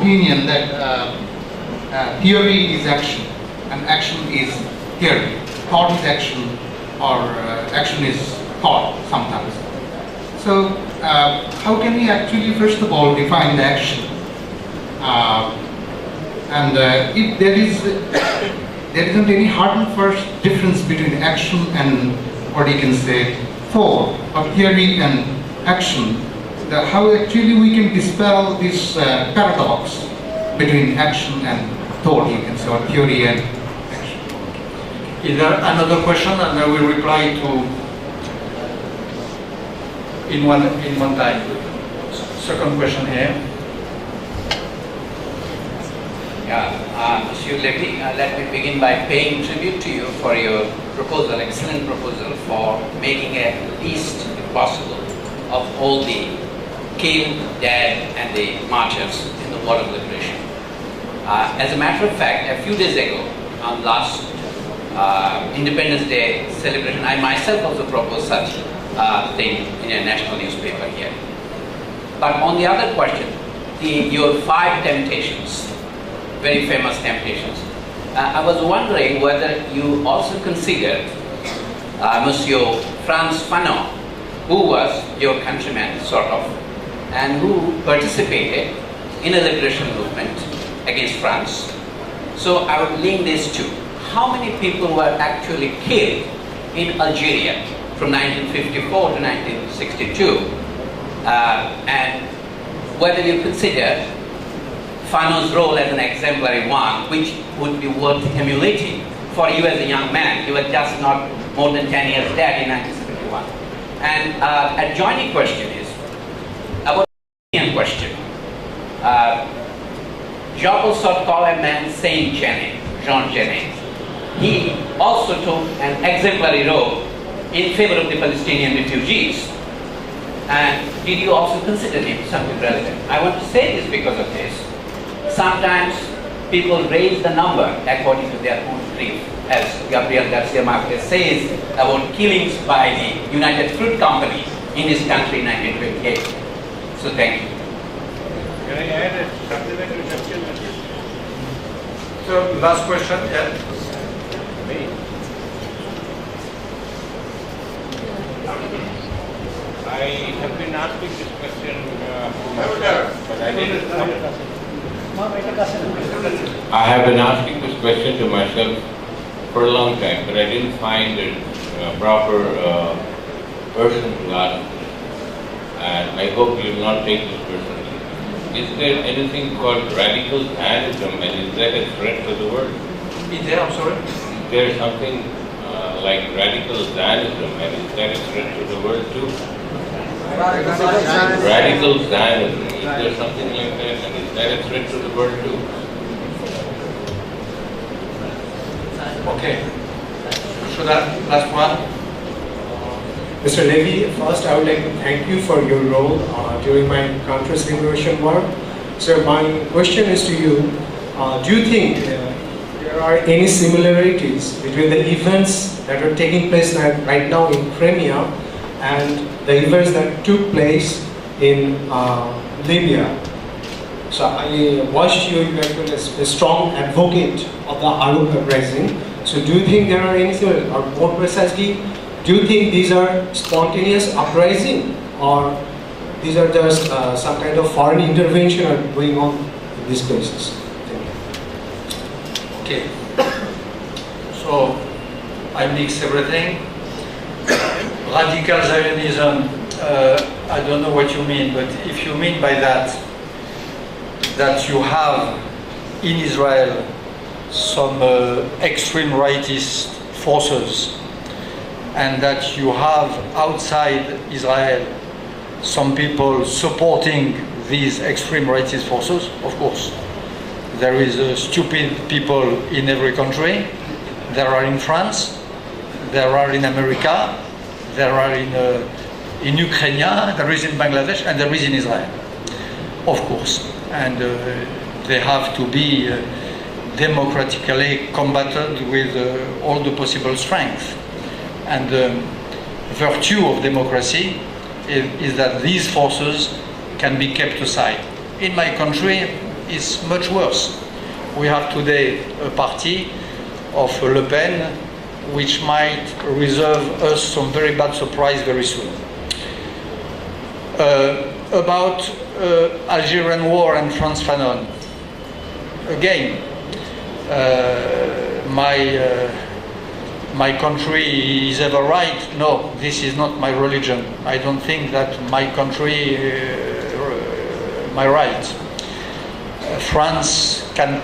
opinion that theory is action and action is theory. Thought is action, or action is thought sometimes. So how can we actually first of all define the action? If there isn't any hard and fast difference between action and what you can say thought, or theory and action, how actually we can dispel this paradox between action and thought, you can say, or theory and action. Is there another question, and I will reply to in one time. Second question here. Monsieur Lévy, let me begin by paying tribute to you for your proposal, excellent proposal for making a list, if possible, of all the killed, dead, and the martyrs in the War of Liberation. As a matter of fact, a few days ago, on last Independence Day celebration, I myself also proposed such thing in a national newspaper here. But on the other question, your 5 temptations, very famous temptations, I was wondering whether you also considered Monsieur Frantz Fanon, who was your countryman, sort of, and who participated in a liberation movement against France. So I would link these two. How many people were actually killed in Algeria from 1954 to 1962? And whether you consider Fanon's role as an exemplary one, which would be worth emulating for you as a young man. You were just not more than 10 years dead in 1971. And adjoining question is about the Indian question. Jean-Paul Sartre called a man Saint Jean Genet. He also took an exemplary role in favor of the Palestinian refugees. And did you also consider him something relevant? I want to say this because of this. Sometimes people raise the number according to their own grief, as Gabriel Garcia Marquez says about killings by the United Fruit Company in this country in 1928. So thank you. Can I add a supplementary question? So last question, yeah. Me. I have been asking this question but I didn't. I have been asking this question to myself for a long time, but I didn't find a proper person to ask this. And I hope you will not take this personally. Is there anything called radical Zionism, and is that a threat to the world? Is there, I'm sorry? Is there something like radical Zionism, and is that a threat to the world too? Radical Zionism, is there something like that, and is that a threat to the world too? Okay. So that last one. Mr. Lévy, first I would like to thank you for your role during my country's liberation work. So my question is to you, do you think there are any similarities between the events that are taking place right now in Crimea and the events that took place in Libya? So I watched you have been a strong advocate of the Arab uprising. So do you think there are any similarities, or more precisely, do you think these are spontaneous uprising, or these are just some kind of foreign intervention going on in these places? Okay. So I mix everything. Radical Zionism, I don't know what you mean, but if you mean by that you have in Israel some extreme rightist forces, and that you have outside Israel some people supporting these extreme rightist forces, of course. There is stupid people in every country. There are in France, there are in America, there are in Ukraine, there is in Bangladesh, and there is in Israel, of course. And they have to be democratically combated with all the possible strength. And the virtue of democracy is that these forces can be kept aside. In my country, is much worse. We have today a party of Le Pen which might reserve us some very bad surprise very soon. About Algerian war and Frantz Fanon. Again, my country is ever right. No, this is not my religion. I don't think that my country, my right. France can